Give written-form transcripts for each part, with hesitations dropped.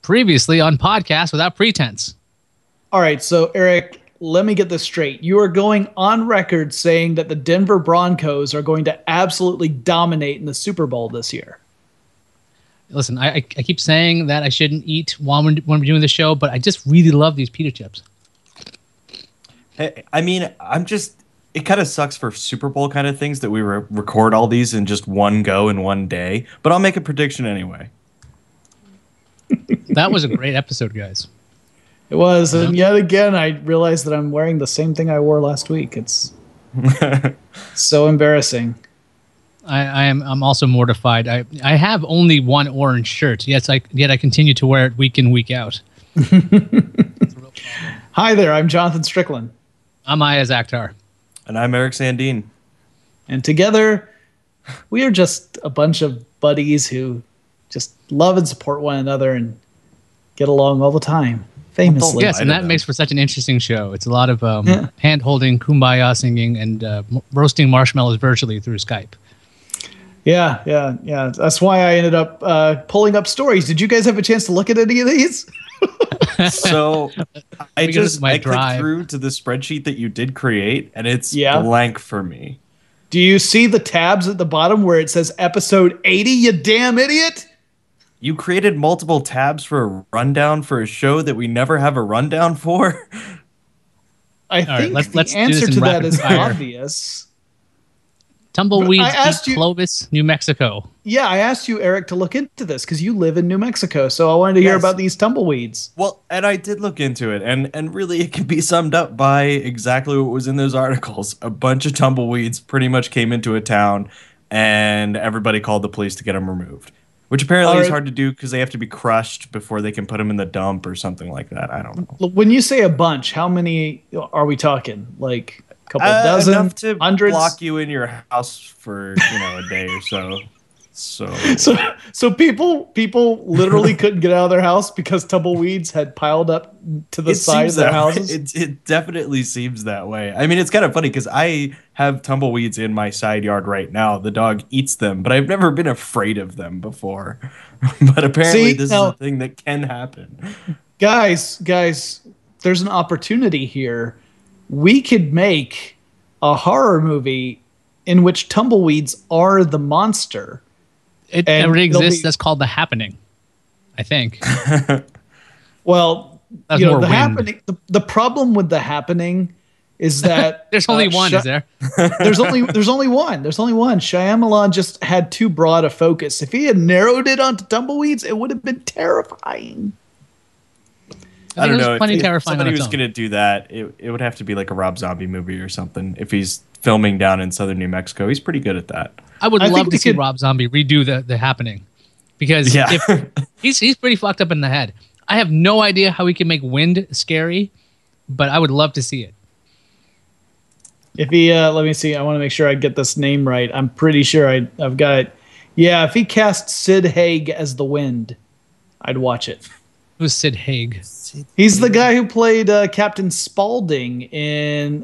Previously on Podcast Without Pretense. All right, so Eric, let me get this straight. You are going on record saying that the Denver Broncos are going to absolutely dominate in the Super Bowl this year. Listen, I keep saying that I shouldn't eat when we're doing the show, but I just really love these pita chips. Hey, I mean, it kind of sucks for Super Bowl kind of things that we record all these in just one go in one day, but I'll make a prediction anyway. That was a great episode, guys. It was, and yet again, I realized that I'm wearing the same thing I wore last week. It's so embarrassing. I'm also mortified. I have only one orange shirt, yet I continue to wear it week in, week out. Hi there, I'm Jonathan Strickland. I'm Iyaz Akhtar. And I'm Eric Sandine. And together, we are just a bunch of buddies who just love and support one another and get along all the time, famously. Yes, and that makes for such an interesting show. It's a lot of hand-holding, kumbaya singing, and roasting marshmallows virtually through Skype. Yeah. That's why I ended up pulling up stories. Did you guys have a chance to look at any of these? So I clicked through to the spreadsheet that you did create, and it's blank for me. Do you see the tabs at the bottom where it says episode 80, you damn idiot? You created multiple tabs for a rundown for a show that we never have a rundown for? I think the answer to that is obvious. Tumbleweeds eat Clovis, New Mexico. Yeah, I asked you, Eric, to look into this because you live in New Mexico, so I wanted to hear about these tumbleweeds. Well, and I did look into it, and really it can be summed up by exactly what was in those articles. A bunch of tumbleweeds pretty much came into a town, and everybody called the police to get them removed. Which apparently is hard to do because they have to be crushed before they can put them in the dump or something like that. I don't know. When you say a bunch, how many are we talking? Like a couple dozen? Enough to hundreds? Block you in your house for a day or so. So people literally couldn't get out of their house because tumbleweeds had piled up to the side of their houses. It definitely seems that way. I mean, it's kind of funny because I have tumbleweeds in my side yard right now. The dog eats them, but I've never been afraid of them before. But apparently, this is a thing that can happen. Guys, there's an opportunity here. We could make a horror movie in which tumbleweeds are the monster. It already exists. That's called The Happening, I think. Well, The Happening. The problem with The Happening is that there's only one. Is there? There's only one. Shyamalan just had too broad a focus. If he had narrowed it onto tumbleweeds, it would have been terrifying. I don't know. If somebody was going to do that, it would have to be like a Rob Zombie movie or something. If he's filming down in southern New Mexico, he's pretty good at that. I would love to see Rob Zombie redo the Happening, because he's pretty fucked up in the head. I have no idea how he can make wind scary, but I would love to see it. If he, let me see. I want to make sure I get this name right. I'm pretty sure I've got it. Yeah, if he cast Sid Haig as the Wind, I'd watch it. Who's Sid Haig? He's the guy who played Captain Spaulding in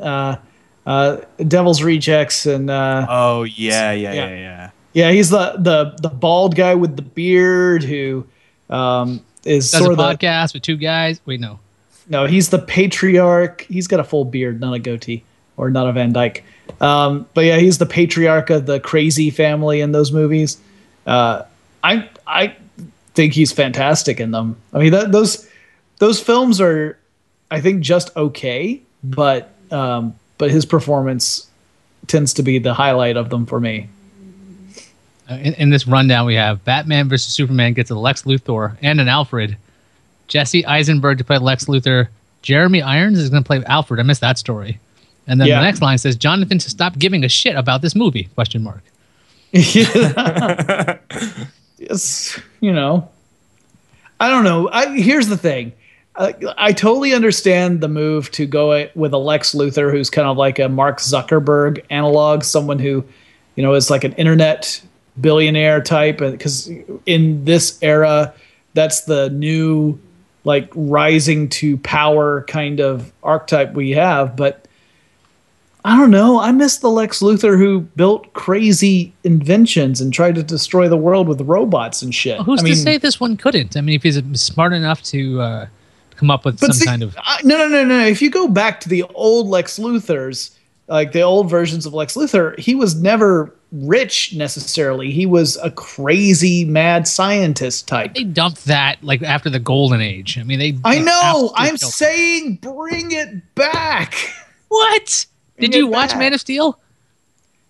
Devil's Rejects and yeah. Yeah, he's the bald guy with the beard who is does sort of a podcast with two guys. Wait, no, he's the patriarch. He's got a full beard, not a goatee or not a Van Dyke. But yeah, he's the patriarch of the crazy family in those movies. I think he's fantastic in them. I mean, those films are, I think, just okay, but his performance tends to be the highlight of them for me. In this rundown, we have Batman versus Superman gets a Lex Luthor and an Alfred. Jesse Eisenberg to play Lex Luthor. Jeremy Irons is going to play Alfred. I missed that story. And then the next line says, Jonathan to stop giving a shit about this movie, ? Yes, I don't know. Here's the thing. I totally understand the move to go with a Lex Luthor who's kind of like a Mark Zuckerberg analog, someone who, is like an internet billionaire type. Because in this era, that's the new, like, rising to power kind of archetype we have. But I don't know. I miss the Lex Luthor who built crazy inventions and tried to destroy the world with robots and shit. Well, who's I mean, to say this one couldn't? I mean, if he's smart enough to come up with but some see, kind of. no. If you go back to the old Lex Luthors, like the old versions of Lex Luthor, he was never rich necessarily. He was a crazy mad scientist type. They dumped that like after the Golden Age. I mean, they. I know. absolutely I'm killed it. saying bring it back. What? Did Bring you it watch back. Man of Steel?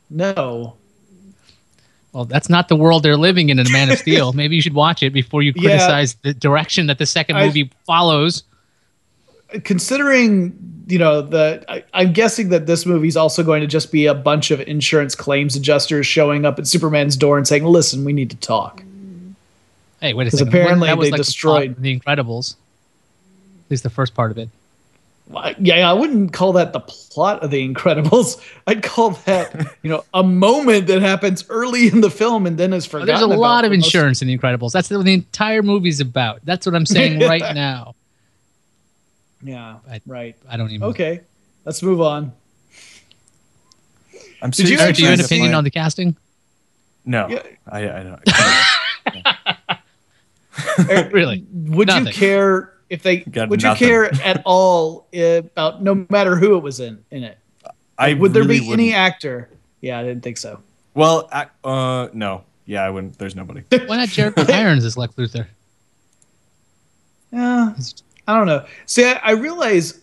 No. Well, that's not the world they're living in Man of Steel. Maybe you should watch it before you criticize the direction that the second movie follows. Considering, I'm guessing that this movie's also going to just be a bunch of insurance claims adjusters showing up at Superman's door and saying, "Listen, we need to talk." Hey, wait a 'Cause second. apparently That was they like destroyed- the Incredibles. At least the first part of it. Yeah, I wouldn't call that the plot of The Incredibles. I'd call that, a moment that happens early in the film and then is forgotten. There's a lot about of for most- insurance in The Incredibles. That's what the entire movie's about. That's what I'm saying right now. Yeah, right. I don't even. Okay, let's move on. I'm Did you seriously Eric, do you have an trying to opinion find- on the casting? No, Yeah. I don't. Really? Would Nothing. you care if they? Got Would nothing. you care at all about no matter who it was in it? I Would there really be any wouldn't. actor? Yeah, I didn't think so. Well, no. Yeah, I wouldn't. There's nobody. Why not Jeremy Irons as Lex Luthor? Yeah, I don't know. See, I realize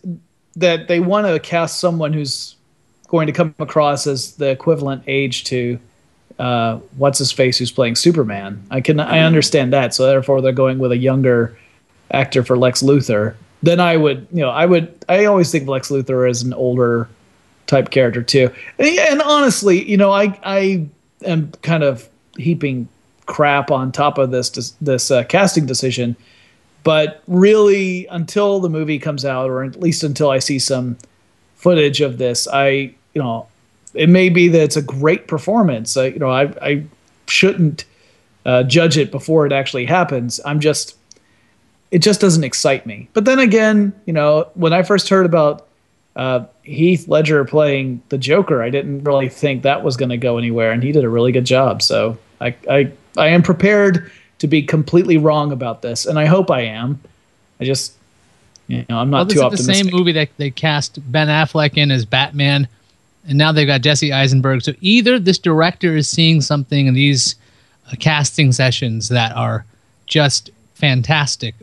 that they want to cast someone who's going to come across as the equivalent age to what's his face who's playing Superman. I understand that. So therefore, they're going with a younger actor for Lex Luthor. Then I always think of Lex Luthor as an older type character too. And honestly, I am kind of heaping crap on top of this casting decision. But really, until the movie comes out, or at least until I see some footage of this, it may be that it's a great performance. I shouldn't judge it before it actually happens. It just doesn't excite me. But then again, when I first heard about Heath Ledger playing the Joker, I didn't really think that was going to go anywhere, and he did a really good job. So I am prepared to be completely wrong about this, and I hope I am. I just, I'm not too optimistic. This is the same movie that they cast Ben Affleck in as Batman, and now they've got Jesse Eisenberg. So either this director is seeing something in these casting sessions that are just fantastic,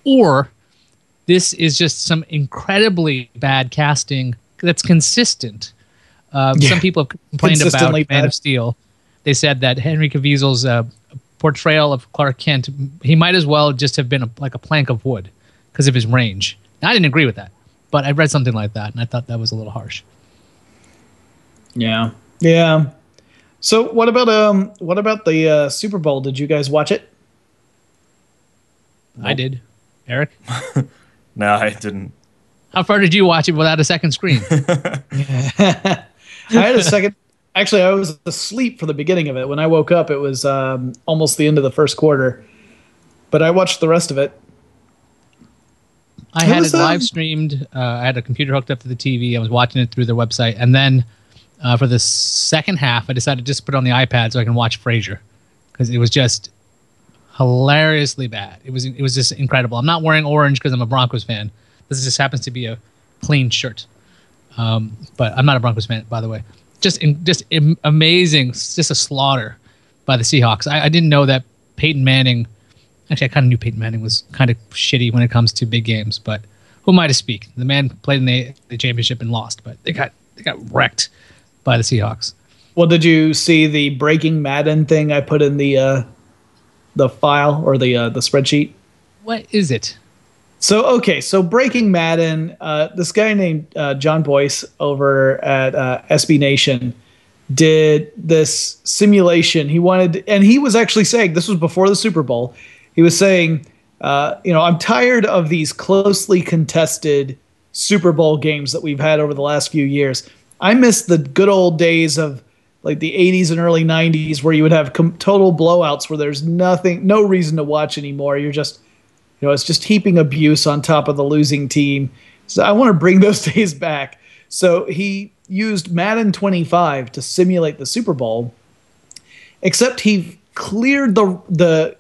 or this is just some incredibly bad casting that's consistent. Some people have complained about Consistently Man bad. of Steel. They said that Henry Caviezel's portrayal of Clark Kent, he might as well just have been like a plank of wood because of his range. Now, I didn't agree with that, but I read something like that, and I thought that was a little harsh. Yeah. So what about the Super Bowl? Did you guys watch it? I did. Eric, No, I didn't. how far did you watch it without a second screen? I had a second. Actually, I was asleep for the beginning of it. When I woke up, it was almost the end of the first quarter. But I watched the rest of it. I had it live streamed. I had a computer hooked up to the TV. I was watching it through their website, and then for the second half, I decided to just put it on the iPad so I can watch Frasier because it was just hilariously bad. It was just incredible. I'm not wearing orange because I'm a Broncos fan. This just happens to be a plain shirt, but I'm not a Broncos fan, by the way. Just amazing. Just a slaughter by the Seahawks. I didn't know that Peyton Manning. Actually, I kind of knew Peyton Manning was kind of shitty when it comes to big games, but who am I to speak? The man played in the championship and lost, but they got wrecked by the Seahawks. Well, did you see the Breaking Madden thing I put in the file or the spreadsheet? What is it? So Breaking Madden, this guy named John Boyce over at SB Nation did this simulation. He was actually saying, this was before the Super Bowl, he was saying, I'm tired of these closely contested Super Bowl games that we've had over the last few years. I miss the good old days of like the 80s and early 90s where you would have total blowouts where there's no reason to watch anymore. You're just, it's just heaping abuse on top of the losing team. So I want to bring those days back. So he used Madden 25 to simulate the Super Bowl, except he cleared the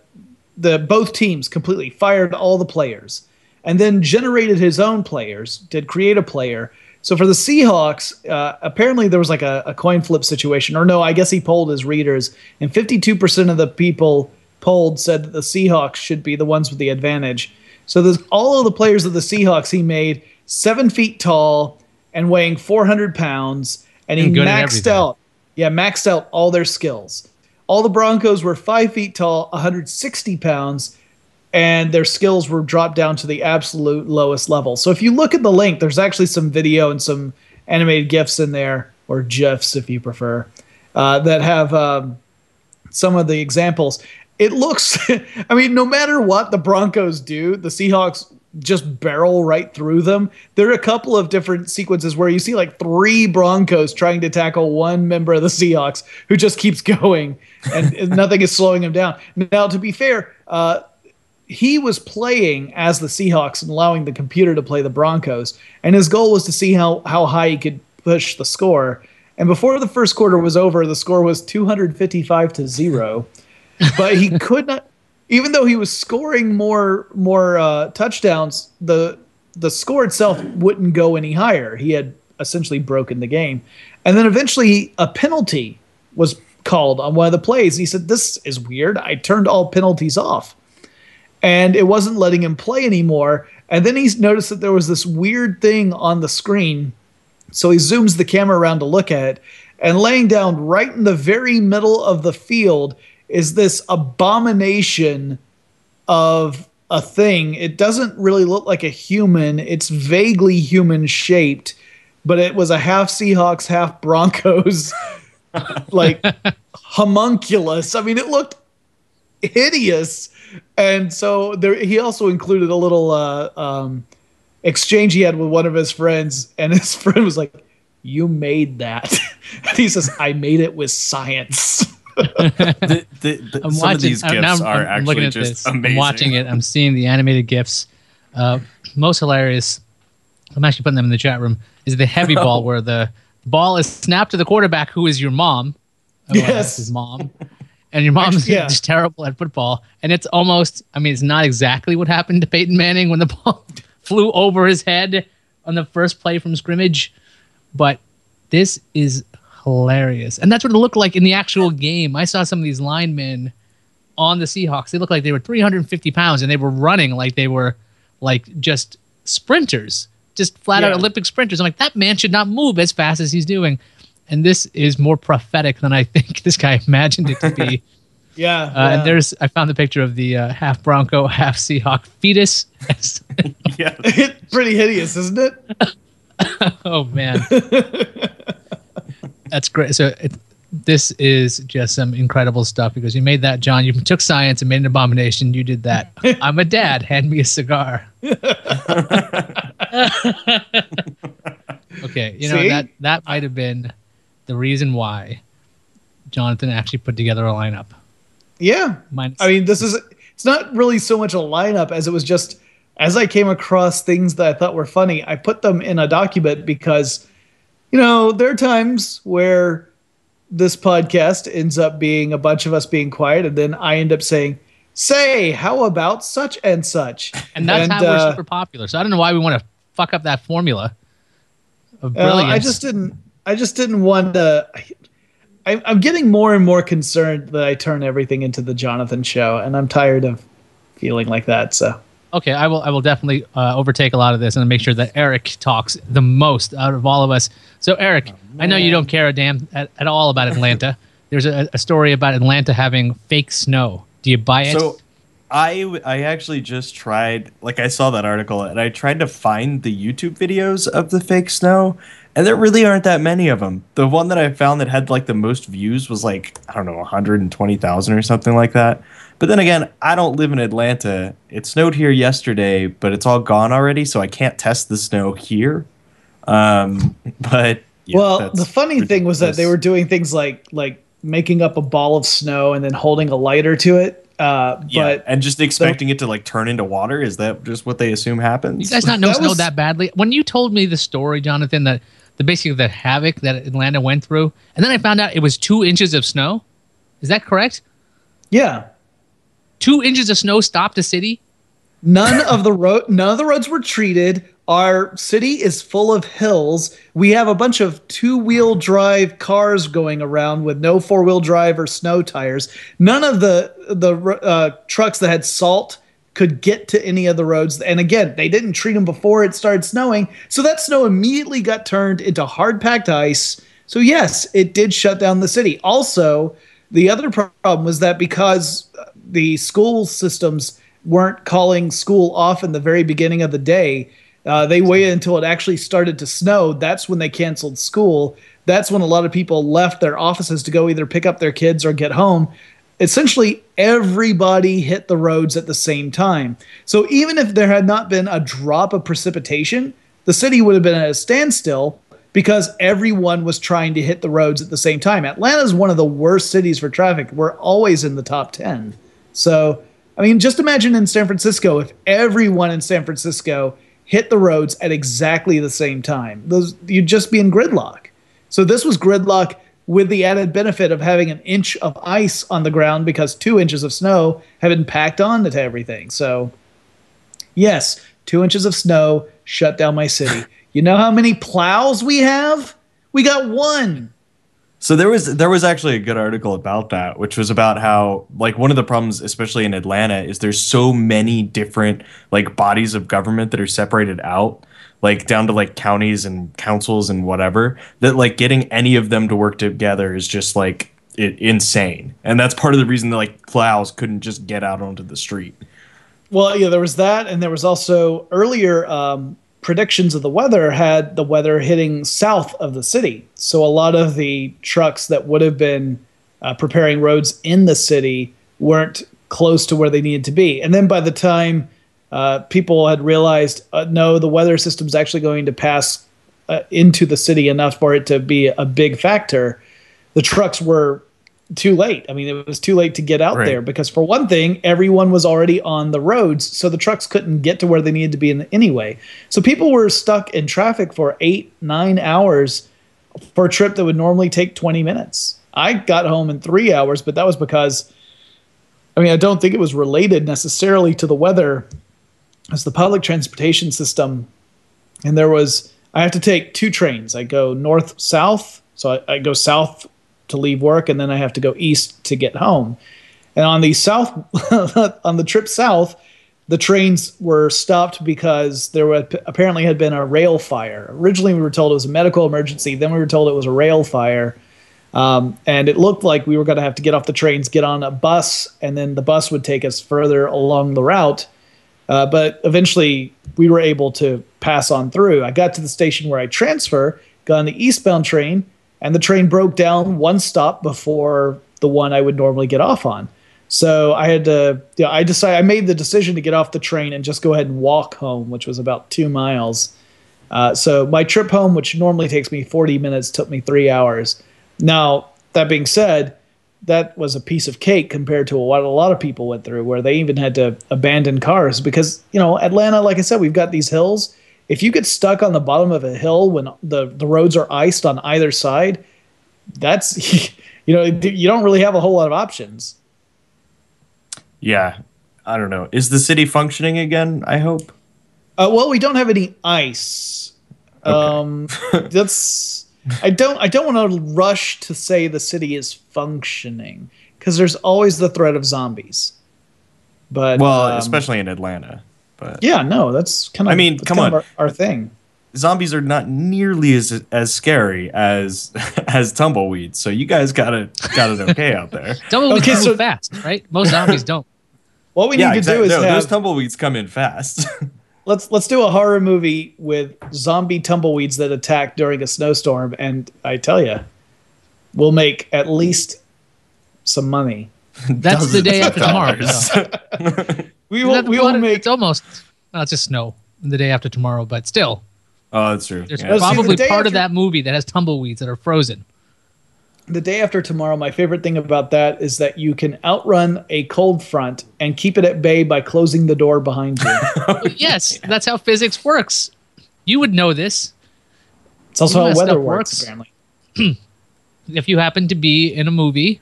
both teams completely, fired all the players, and then generated his own players, did create a player. So for the Seahawks, apparently there was like a coin flip situation. Or no, I guess he polled his readers, and 52% of the people polled said that the Seahawks should be the ones with the advantage. So there's all of the players of the Seahawks he made 7 feet tall and weighing 400 pounds, and he maxed out all their skills. All the Broncos were 5 feet tall, 160 pounds, and their skills were dropped down to the absolute lowest level. So if you look at the link, there's actually some video and some animated GIFs in there, or GIFs if you prefer, that have some of the examples. It looks, I mean, no matter what the Broncos do, the Seahawks just barrel right through them. There are a couple of different sequences where you see like 3 Broncos trying to tackle one member of the Seahawks who just keeps going, and nothing is slowing him down. Now, to be fair, he was playing as the Seahawks and allowing the computer to play the Broncos, and his goal was to see how high he could push the score. And before the first quarter was over, the score was 255-0. But he could not, even though he was scoring more touchdowns, the score itself wouldn't go any higher. He had essentially broken the game. And then eventually a penalty was called on one of the plays. He said, "This is weird. I turned all penalties off." And it wasn't letting him play anymore. And then he noticed that there was this weird thing on the screen. So he zooms the camera around to look at it. And laying down right in the very middle of the field is this abomination of a thing. It doesn't really look like a human. It's vaguely human shaped, but it was a half Seahawks, half Broncos, like homunculus. I mean, it looked hideous. And so he also included a little exchange he had with one of his friends, and his friend was like, "You made that." And he says, "I made it with science." Some of these GIFs are actually just amazing. I'm watching it. I'm seeing the animated GIFs. Most hilarious, I'm actually putting them in the chat room, is the heavy ball where the ball is snapped to the quarterback, who is your mom. Yes. His mom. And your mom's just terrible at football. And it's almost, I mean, it's not exactly what happened to Peyton Manning when the ball flew over his head on the first play from scrimmage. But this is hilarious. And that's what it looked like in the actual game. I saw some of these linemen on the Seahawks. They looked like they were 350 pounds, and they were running like they were like just sprinters, just flat out Olympic sprinters. I'm like, that man should not move as fast as he's doing. And this is more prophetic than I think this guy imagined it to be. And I found the picture of the half Bronco, half Seahawk fetus. Yeah. It's pretty hideous, isn't it? Oh, man. That's great. So this is just some incredible stuff, because you made that, John. You took science and made an abomination. You did that. I'm a dad. Hand me a cigar. Okay. You know, that might have been the reason why Jonathan actually put together a lineup. Yeah. I mean, it's not really so much a lineup as it was just, as I came across things that I thought were funny, I put them in a document because, you know, there are times where this podcast ends up being a bunch of us being quiet, and then I end up saying, "Say, how about such and such?" And that's how we're super popular. So I don't know why we want to fuck up that formula of brilliance. I just didn't want to. I'm getting more and more concerned that I turn everything into the Jonathan show, and I'm tired of feeling like that. So okay, I will definitely overtake a lot of this and make sure that Eric talks the most out of all of us. So Eric, I know you don't care a damn at all about Atlanta. There's a story about Atlanta having fake snow. Do you buy it? So I actually just tried, like, I saw that article and I tried to find the YouTube videos of the fake snow, and there really aren't that many of them. The one that I found that had like the most views was like, I don't know, 120,000 or something like that. But then again, I don't live in Atlanta. It snowed here yesterday, but it's all gone already, so I can't test the snow here. But yeah, well, the funny thing was that they were doing things like making up a ball of snow and then holding a lighter to it. And just expecting it to like turn into water. Is that just what they assume happens? You guys not know snow that badly? When you told me the story, Jonathan, that basically the havoc that Atlanta went through. And then I found out it was 2 inches of snow. Is that correct? Yeah. 2 inches of snow stopped a city? None of the roads were treated. Our city is full of hills. We have a bunch of 2-wheel drive cars going around with no 4-wheel drive or snow tires. None of the trucks that had salt could get to any of the roads. And again, they didn't treat them before it started snowing. So that snow immediately got turned into hard packed ice. So yes, it did shut down the city. Also, the other problem was that because the school systems weren't calling school off in the very beginning of the day, they waited until it actually started to snow. That's when they canceled school. That's when a lot of people left their offices to go either pick up their kids or get home. Essentially, everybody hit the roads at the same time. So even if there had not been a drop of precipitation, the city would have been at a standstill because everyone was trying to hit the roads at the same time. Atlanta is one of the worst cities for traffic. We're always in the top 10. So, I mean, just imagine in San Francisco, if everyone in San Francisco hit the roads at exactly the same time. You'd just be in gridlock. So this was gridlock with the added benefit of having an inch of ice on the ground because 2 inches of snow had been packed on to everything. So, yes, 2 inches of snow shut down my city. You know how many plows we have? We got 1. So there was actually a good article about that, which was about how, like, one of the problems, especially in Atlanta, is there's so many different, like, bodies of government that are separated out, like, down to, like, counties and councils and whatever, that, like, getting any of them to work together is just, like, insane. And that's part of the reason that, like, plows couldn't just get out onto the street. Well, yeah, there was that, and there was also earlier predictions of the weather had the weather hitting south of the city. So a lot of the trucks that would have been preparing roads in the city weren't close to where they needed to be. And then by the time people had realized, no, the weather system's actually going to pass into the city enough for it to be a big factor, the trucks were too late. I mean, it was too late to get out there because, for one thing, everyone was already on the roads, so the trucks couldn't get to where they needed to be anyway. So people were stuck in traffic for 8-9 hours for a trip that would normally take 20 minutes. I got home in 3 hours, but that was because, I mean, I don't think it was related necessarily to the weather. It's the public transportation system, and I have to take 2 trains. I go north-south, so I go south to leave work, and then I have to go east to get home. And on the on the trip south, the trains were stopped because there apparently had been a rail fire. Originally, we were told it was a medical emergency. Then we were told it was a rail fire. And it looked like we were going to have to get off the trains, get on a bus, and then the bus would take us further along the route. But eventually, we were able to pass on through. I got to the station where I transfer, got on the eastbound train, and the train broke down 1 stop before the one I would normally get off on. So I had to, I made the decision to get off the train and just go ahead and walk home, which was about 2 miles. So my trip home, which normally takes me 40 minutes, took me 3 hours. Now, that being said, that was a piece of cake compared to what a lot of people went through, where they even had to abandon cars because, Atlanta, like I said, we've got these hills. If you get stuck on the bottom of a hill when the roads are iced on either side, that's, you don't really have a whole lot of options. Yeah, I don't know. Is the city functioning again, I hope? Well, we don't have any ice. Okay. I don't want to rush to say the city is functioning because there's always the threat of zombies. But especially in Atlanta. But yeah, no, that's kind of come on, our thing. Zombies are not nearly as scary as tumbleweeds, so you guys got it okay out there. Tumbleweeds move fast, right? Most zombies don't. What we need to do is those tumbleweeds come in fast. Let's do a horror movie with zombie tumbleweeds that attack during a snowstorm, and I tell you, we'll make at least some money. That's the day after tomorrow. We will make. It's almost. Well, it's just snow the day after tomorrow, but still. Oh, that's true. There's probably part of that movie that has tumbleweeds that are frozen. The day after tomorrow, my favorite thing about that is that you can outrun a cold front and keep it at bay by closing the door behind you. Yes, that's how physics works. You would know this. It's also You know how weather stuff works, works. apparently. If you happen to be in a movie,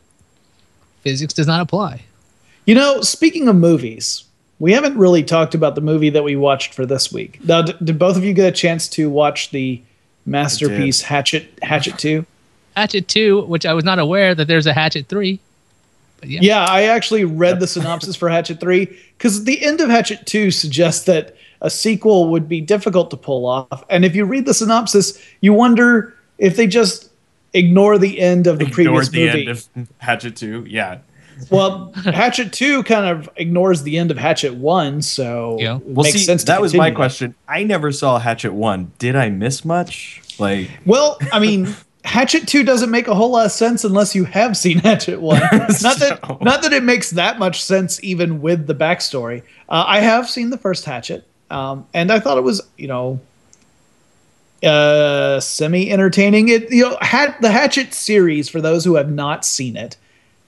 physics does not apply. You know, speaking of movies, we haven't really talked about the movie that we watched for this week. Now, did both of you get a chance to watch the masterpiece Hatchet 2? Hatchet 2, which I was not aware that there's a Hatchet 3. But yeah. Yeah, I actually read the synopsis for Hatchet 3 because the end of Hatchet 2 suggests that a sequel would be difficult to pull off. And if you read the synopsis, you wonder if they just ignore the end of the previous movie. End of Hatchet 2, yeah. Well, Hatchet 2 kind of ignores the end of Hatchet 1, so Yeah. it makes sense to that was my continue. question. I never saw Hatchet 1. Did I miss much? Like, Well, I mean, Hatchet 2 doesn't make a whole lot of sense unless you have seen Hatchet 1. Not that it makes that much sense even with the backstory. I have seen the first Hatchet, and I thought it was, semi-entertaining. The Hatchet series, for those who have not seen it,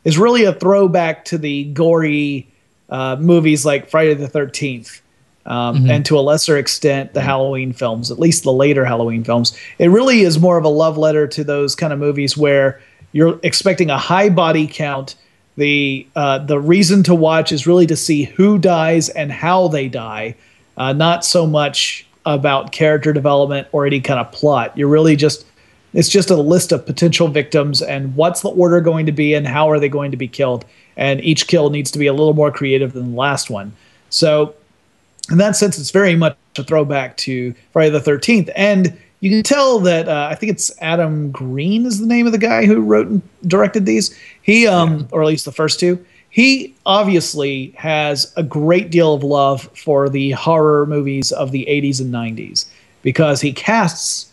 is really a throwback to the gory movies like Friday the 13th. And to a lesser extent, the Halloween films, at least the later Halloween films. It really is more of a love letter to those kind of movies where you're expecting a high body count. The reason to watch is really to see who dies and how they die, not so much about character development or any kind of plot. You're really it's just a list of potential victims and what's the order going to be and how are they going to be killed. And each kill needs to be a little more creative than the last one. So in that sense, it's very much a throwback to Friday the 13th. And you can tell that I think it's Adam Green is the name of the guy who wrote and directed these. He, or at least the first two, he obviously has a great deal of love for the horror movies of the 80s and 90s because he casts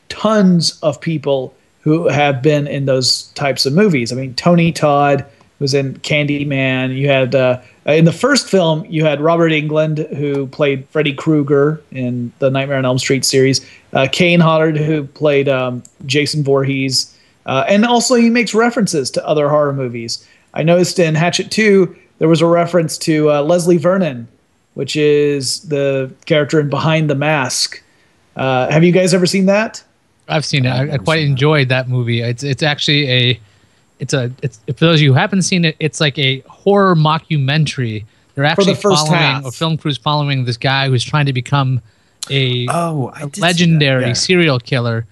tons of people who have been in those types of movies. I mean, Tony Todd was in Candyman. You had in the first film, you had Robert Englund, who played Freddy Krueger in the Nightmare on Elm Street series. Kane Hodder, who played Jason Voorhees. And also he makes references to other horror movies. I noticed in Hatchet 2, there was a reference to Leslie Vernon, which is the character in Behind the Mask. Have you guys ever seen that? I've seen it. I quite enjoyed that movie. It's actually it's for those of you who haven't seen it, it's like a horror mockumentary. They're actually following a film crew's following this guy who's trying to become a legendary serial killer,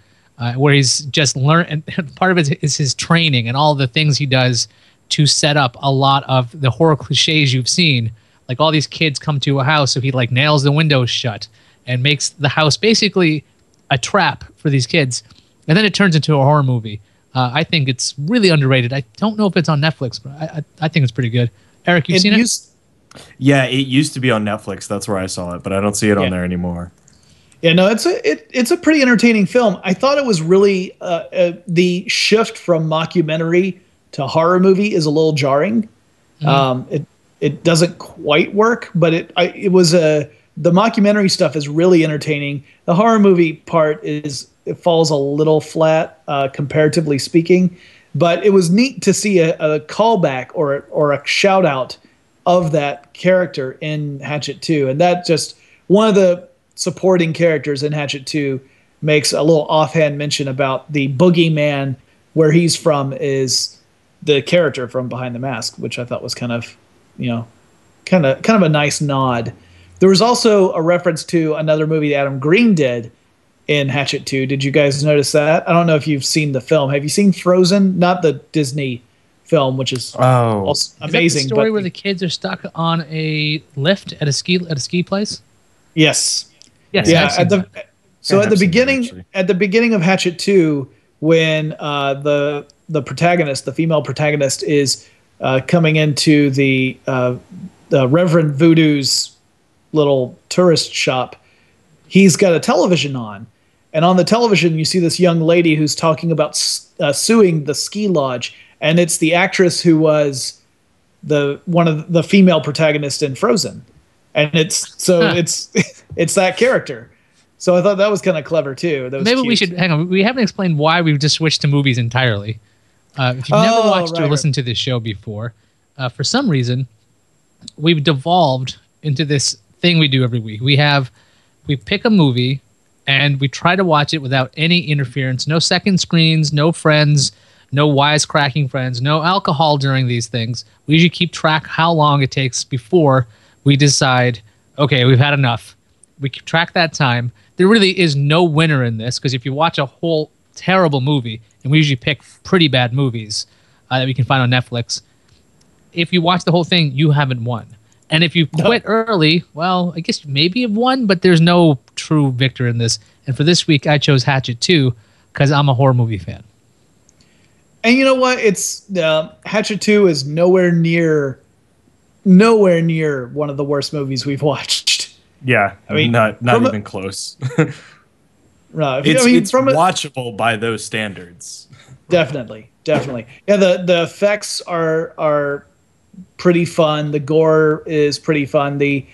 where he's just learned. And part of it is his training and all the things he does to set up a lot of the horror cliches you've seen. Like all these kids come to a house, so he like nails the windows shut and makes the house basically a trap for these kids, and then it turns into a horror movie. I think it's really underrated. I don't know if it's on Netflix, but I think it's pretty good. Eric, you've seen it? Yeah, it used to be on Netflix. That's where I saw it, but I don't see it on there anymore. Yeah, no, it's a pretty entertaining film. I thought it was really the shift from mockumentary to horror movie is a little jarring. It doesn't quite work, but it was the mockumentary stuff is really entertaining. The horror movie part it falls a little flat, comparatively speaking, but it was neat to see a callback or a shout out of that character in Hatchet 2. And that just one of the supporting characters in Hatchet 2 makes a little offhand mention about the boogeyman where he's from is the character from Behind the Mask, which I thought was kind of a nice nod. There was also a reference to another movie that Adam Green did in Hatchet 2. Did you guys notice that? I don't know if you've seen the film. Have you seen Frozen? Not the Disney film, which is also amazing. Is that the story where the kids are stuck on a lift at a ski place? Yes. Yes. Yeah. At the beginning of Hatchet 2, when the protagonist, the female protagonist, is coming into the Reverend Voodoo's little tourist shop, he's got a television on, and on the television you see this young lady who's talking about suing the ski lodge, and it's the actress who was one of the female protagonists in Frozen, and it's that character. So I thought that was kind of clever too. Maybe we should hang on. We haven't explained why we've just switched to movies entirely. If you've never watched or listened to this show before, for some reason, we've devolved into this thing we do every week. We pick a movie and we try to watch it without any interference, no second screens, no friends, no wisecracking friends, no alcohol during these things. We usually keep track how long it takes before we decide, okay, we've had enough. We keep track that time. There really is no winner in this, because if you watch a whole terrible movie, and we usually pick pretty bad movies that we can find on Netflix, if you watch the whole thing, you haven't won. And if you quit early, well, I guess you maybe have won, but there's no true victor in this. And for this week, I chose Hatchet 2 because I'm a horror movie fan. And you know what? It's Hatchet 2 is nowhere near one of the worst movies we've watched. Yeah, I mean, not even close. No, it's watchable by those standards. Definitely. Yeah, the effects are pretty fun. The gore is pretty fun. The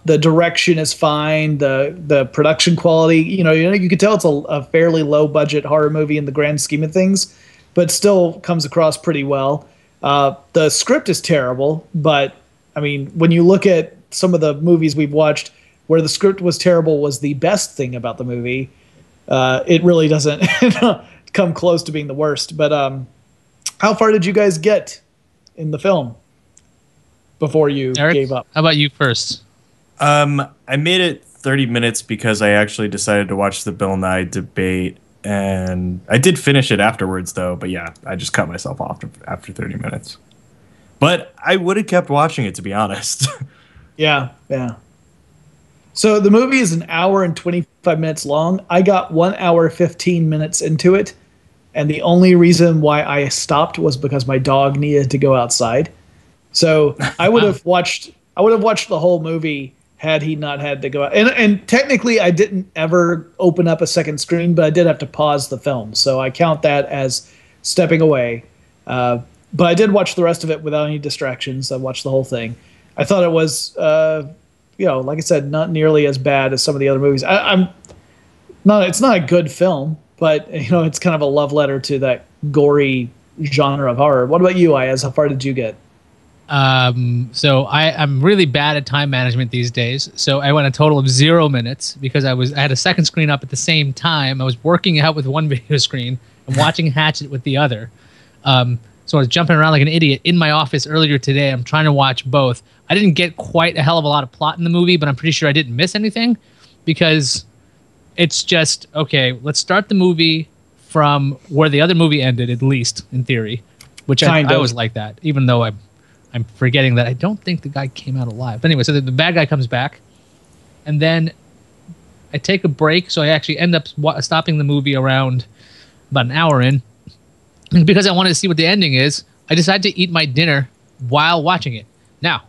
direction is fine. The production quality, you can tell it's a fairly low budget horror movie in the grand scheme of things, but still comes across pretty well. The script is terrible, but I mean, when you look at some of the movies we've watched where the script was terrible was the best thing about the movie, it really doesn't come close to being the worst. But how far did you guys get in the film before you Eric, gave up? How about you first? I made it 30 minutes because I actually decided to watch the Bill Nye debate, and I did finish it afterwards, though. But yeah, I just cut myself off after 30 minutes. But I would have kept watching it, to be honest. Yeah. So the movie is an hour and 25 minutes long. I got 1 hour 15 minutes into it, and the only reason why I stopped was because my dog needed to go outside. So I would have watched the whole movie had he not had to go out. And technically, I didn't ever open up a second screen, but I did have to pause the film, so I count that as stepping away. But I did watch the rest of it without any distractions. I watched the whole thing. I thought it was, like I said, not nearly as bad as some of the other movies. It's not a good film, but it's kind of a love letter to that gory genre of horror. What about you, Iyaz? How far did you get? So I'm really bad at time management these days. So I went a total of 0 minutes because I had a second screen up at the same time. I was working out with one video screen and watching Hatchet with the other. So I was jumping around like an idiot in my office earlier today. I'm trying to watch both. I didn't get quite a hell of a lot of plot in the movie, but I'm pretty sure I didn't miss anything because it's just, okay, let's start the movie from where the other movie ended, at least in theory, which I always like that, even though I'm forgetting that I don't think the guy came out alive. But anyway, so the bad guy comes back, and then I take a break, so I actually end up stopping the movie around about an hour in. And because I wanted to see what the ending is, I decided to eat my dinner while watching it. Now,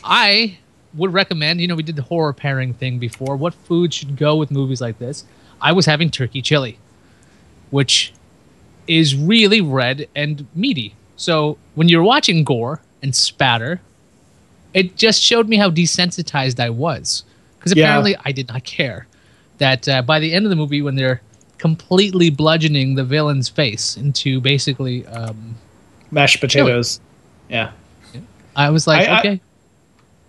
I would recommend, we did the horror pairing thing before. What food should go with movies like this? I was having turkey chili, which is really red and meaty. So when you're watching gore and spatter, it just showed me how desensitized I was. Because apparently I did not care that by the end of the movie, when they're completely bludgeoning the villain's face into basically mashed potatoes. Yeah. I was like, okay.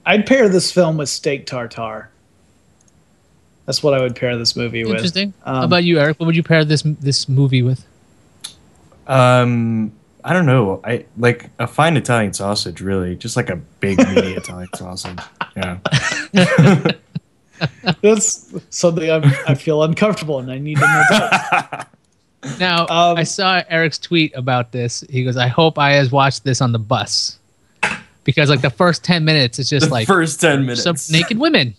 I'd pair this film with steak tartare. That's what I would pair this movie with. Interesting. How about you, Eric? What would you pair this movie with? I don't know. I like a fine Italian sausage, really. Just like a big meaty Italian sausage. Yeah. That's something I feel uncomfortable and I need to know about. Now, I saw Eric's tweet about this. He goes, I hope Iyaz watched this on the bus. Because like the first 10 minutes, it's just first 10 minutes. Some naked women.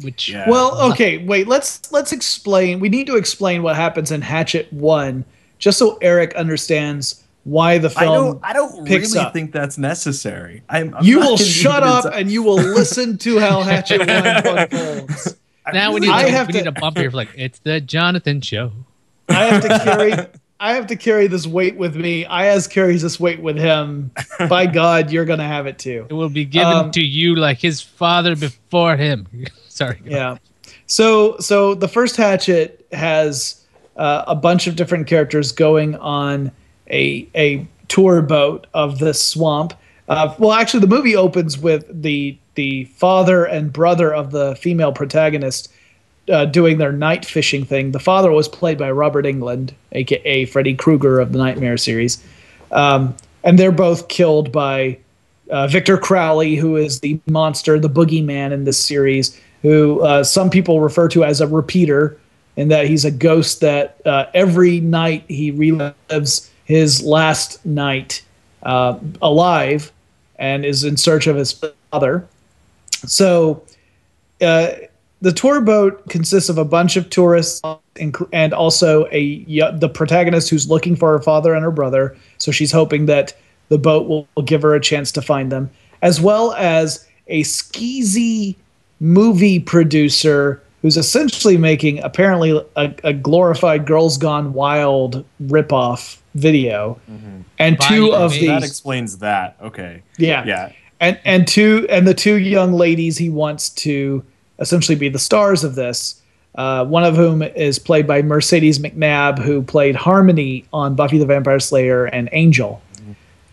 Which Well, okay, wait, let's explain. We need to explain what happens in Hatchet 1, just so Eric understands why the film I don't picks really up. think that's necessary. You will shut up and you will listen to how Hatchet 1 unfolds. Now we need a bump here for like, it's the Jonathan show. I have to carry this weight with me. Iyaz carries this weight with him. By God, you're gonna have it too. It will be given to you like his father before him. Sorry. Yeah. So the first Hatchet has a bunch of different characters going on a tour boat of this swamp. Well, actually, the movie opens with the father and brother of the female protagonist doing their night fishing thing. The father was played by Robert Englund, aka Freddy Krueger of the Nightmare series, and they're both killed by Victor Crowley, who is the monster, the boogeyman in this series, who some people refer to as a repeater, in that he's a ghost that every night he relives his last night alive and is in search of his father. So the tour boat consists of a bunch of tourists and also the protagonist who's looking for her father and her brother. So she's hoping that the boat will give her a chance to find them, as well as a skeezy movie producer who's essentially making apparently a glorified Girls Gone Wild ripoff video. Mm-hmm. And two of these, that explains that. Okay. Yeah. And the two young ladies he wants to essentially be the stars of this. One of whom is played by Mercedes McNabb, who played Harmony on Buffy the Vampire Slayer and Angel.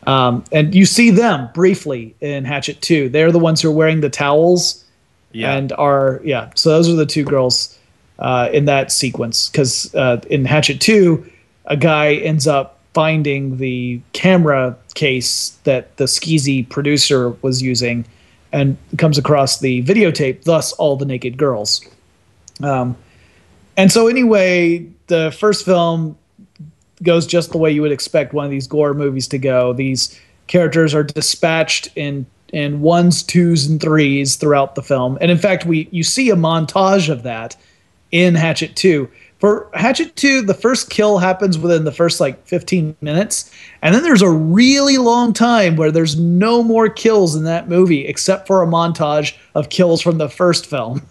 And you see them briefly in Hatchet 2. They're the ones who are wearing the towels. Yeah. So those are the two girls in that sequence. Because in Hatchet 2, a guy ends up finding the camera case that the skeezy producer was using and comes across the videotape, thus all the naked girls. And so anyway, the first film goes just the way you would expect one of these gore movies to go. These characters are dispatched in ones, twos, and threes throughout the film. And in fact, you see a montage of that in Hatchet 2. For Hatchet 2, the first kill happens within the first 15 minutes. And then there's a really long time where there's no more kills in that movie except for a montage of kills from the first film.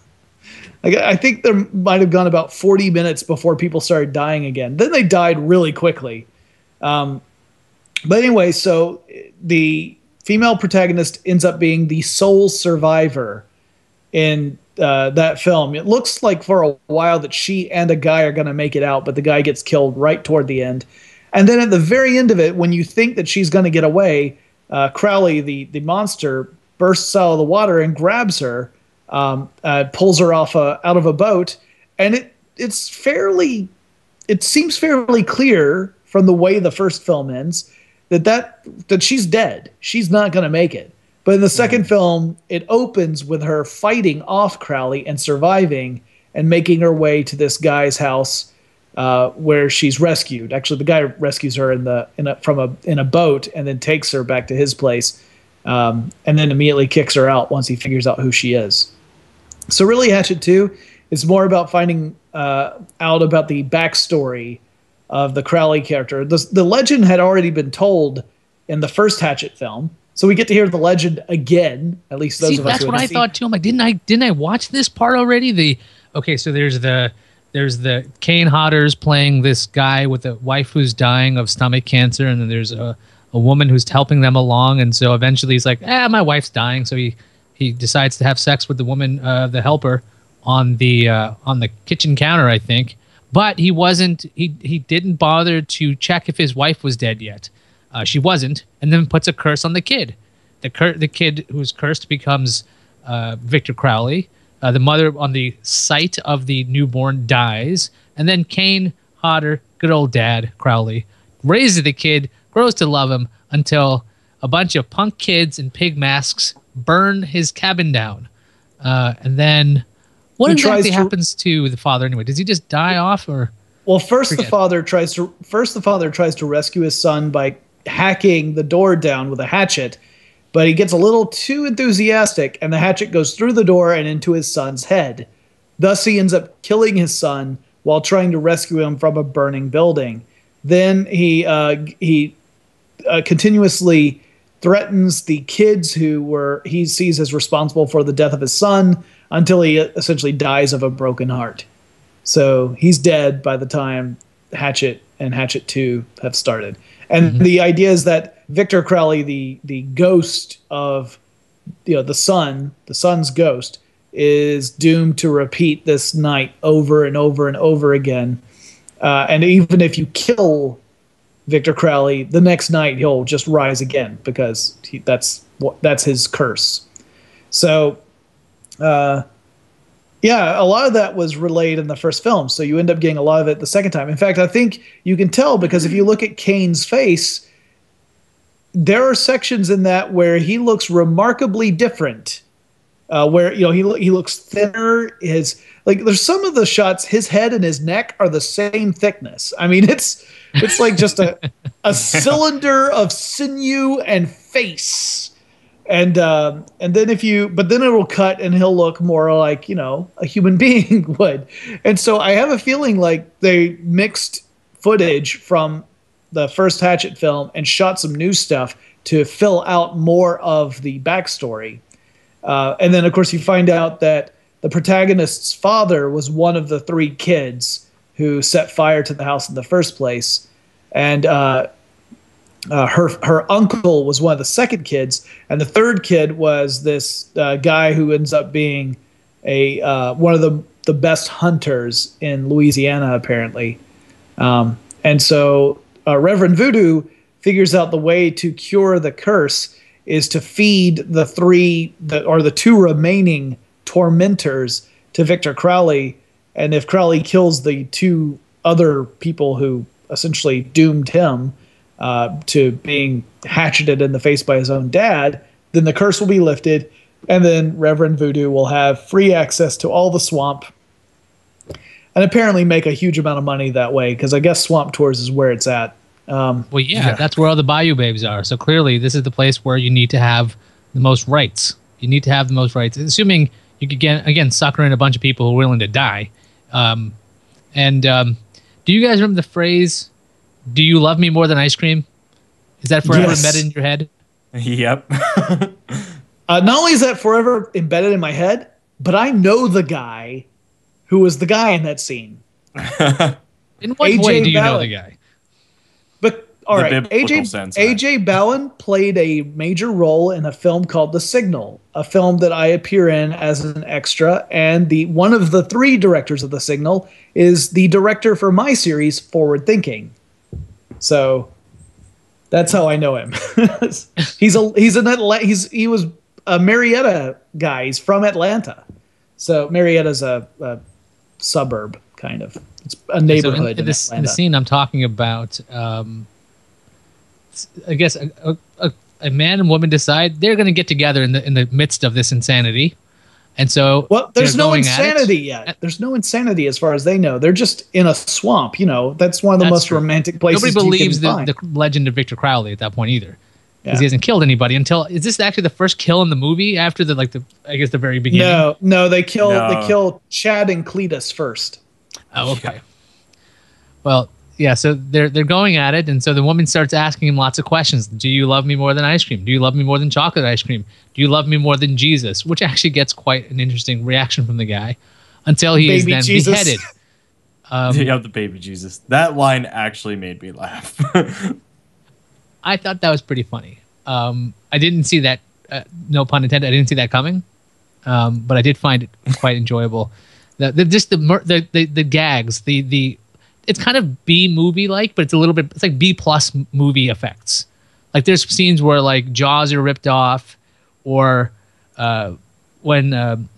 I think there might have gone about 40 minutes before people started dying again. Then they died really quickly. But anyway, so the female protagonist ends up being the sole survivor in that film. It looks like for a while that she and a guy are going to make it out, but the guy gets killed right toward the end. And then at the very end of it, when you think that she's going to get away, Crowley, the monster, bursts out of the water and grabs her, pulls her out of a boat, and it seems fairly clear from the way the first film ends that she's dead. She's not going to make it. But in the second film, it opens with her fighting off Crowley and surviving and making her way to this guy's house where she's rescued. Actually, the guy rescues her in a boat and then takes her back to his place, and then immediately kicks her out once he figures out who she is. So really, Hatchet 2 is more about finding out about the backstory of the Crowley character. The legend had already been told in the first Hatchet film, so we get to hear the legend again. At least those of us. That's what I thought too. I'm like, didn't I watch this part already? So there's the Kane Hodder's playing this guy with a wife who's dying of stomach cancer, and then there's a woman who's helping them along, and so eventually he's like, my wife's dying, so he decides to have sex with the woman, the helper, on the kitchen counter, I think. But he didn't bother to check if his wife was dead yet. She wasn't, and then puts a curse on the kid. The kid who's cursed becomes Victor Crowley. The mother on the sight of the newborn dies, and then Kane Hodder, good old dad Crowley, raises the kid, grows to love him until a bunch of punk kids in pig masks burn his cabin down. And then what exactly happens to the father anyway? Does he just die off, or? Well, first the father tries to rescue his son by hacking the door down with a hatchet, but he gets a little too enthusiastic, and the hatchet goes through the door and into his son's head. Thus, he ends up killing his son while trying to rescue him from a burning building. Then he continuously threatens the kids who he sees as responsible for the death of his son until he essentially dies of a broken heart. So he's dead by the time Hatchet and Hatchet 2 have started. And the idea is that Victor Crowley, the ghost of the son's ghost, is doomed to repeat this night over and over and over again. And even if you kill Victor Crowley, the next night he'll just rise again because that's his curse. So, Yeah, a lot of that was relayed in the first film, so you end up getting a lot of it the second time. In fact, I think you can tell because if you look at Kane's face, there are sections in that where he looks remarkably different. Where he looks thinner. There's some of the shots, his head and his neck are the same thickness. I mean, it's like just a cylinder of sinew and face. And then but then it'll cut and he'll look more like, a human being would. And so I have a feeling like they mixed footage from the first Hatchet film and shot some new stuff to fill out more of the backstory. And then, of course, you find out that the protagonist's father was one of the 3 kids who set fire to the house in the first place. And her uncle was one of the second kids. And the third kid was this guy who ends up being one of the best hunters in Louisiana, apparently. And so Reverend Voodoo figures out the way to cure the curse is to feed the 2 remaining tormentors to Victor Crowley. And if Crowley kills the 2 other people who essentially doomed him to being hatcheted in the face by his own dad, then the curse will be lifted. And then Reverend Voodoo will have free access to all the swamp and apparently make a huge amount of money that way, because I guess Swamp Tours is where it's at. Well, yeah, that's where all the Bayou Babes are. So clearly, this is the place where you need to have the most rights. You need to have the most rights, assuming you could again sucker in a bunch of people who are willing to die. Do you guys remember the phrase, "Do you love me more than ice cream"? Is that forever embedded in your head? Yep. Not only is that forever embedded in my head, but I know the guy who was the guy in that scene. In what way do you know the guy? But all right, sense, AJ Bowen played a major role in a film called The Signal, a film that I appear in as an extra, and one of the 3 directors of The Signal is the director for my series Forward Thinking. So that's how I know him. He was a Marietta guy. He's from Atlanta. So Marietta's a suburb, kind of. It's a neighborhood. So in the scene I'm talking about, I guess a man and woman decide they're going to get together in the midst of this insanity, and so there's no insanity yet. There's no insanity as far as they know. They're just in a swamp. That's one of the most romantic places. Nobody believes the legend of Victor Crowley at that point either, because he hasn't killed anybody until. Is this actually the first kill in the movie after the very beginning? No, they kill Chad and Cletus first. Oh, okay. Well, yeah, so they're going at it, and so the woman starts asking him lots of questions. Do you love me more than ice cream? Do you love me more than chocolate ice cream? Do you love me more than Jesus? Which actually gets quite an interesting reaction from the guy until he is then beheaded. The baby Jesus. That line actually made me laugh. I thought that was pretty funny. I didn't see that, no pun intended, I didn't see that coming, but I did find it quite enjoyable. The gags, it's kind of B movie like, but it's like B plus movie effects. Like there's scenes where like jaws are ripped off, or when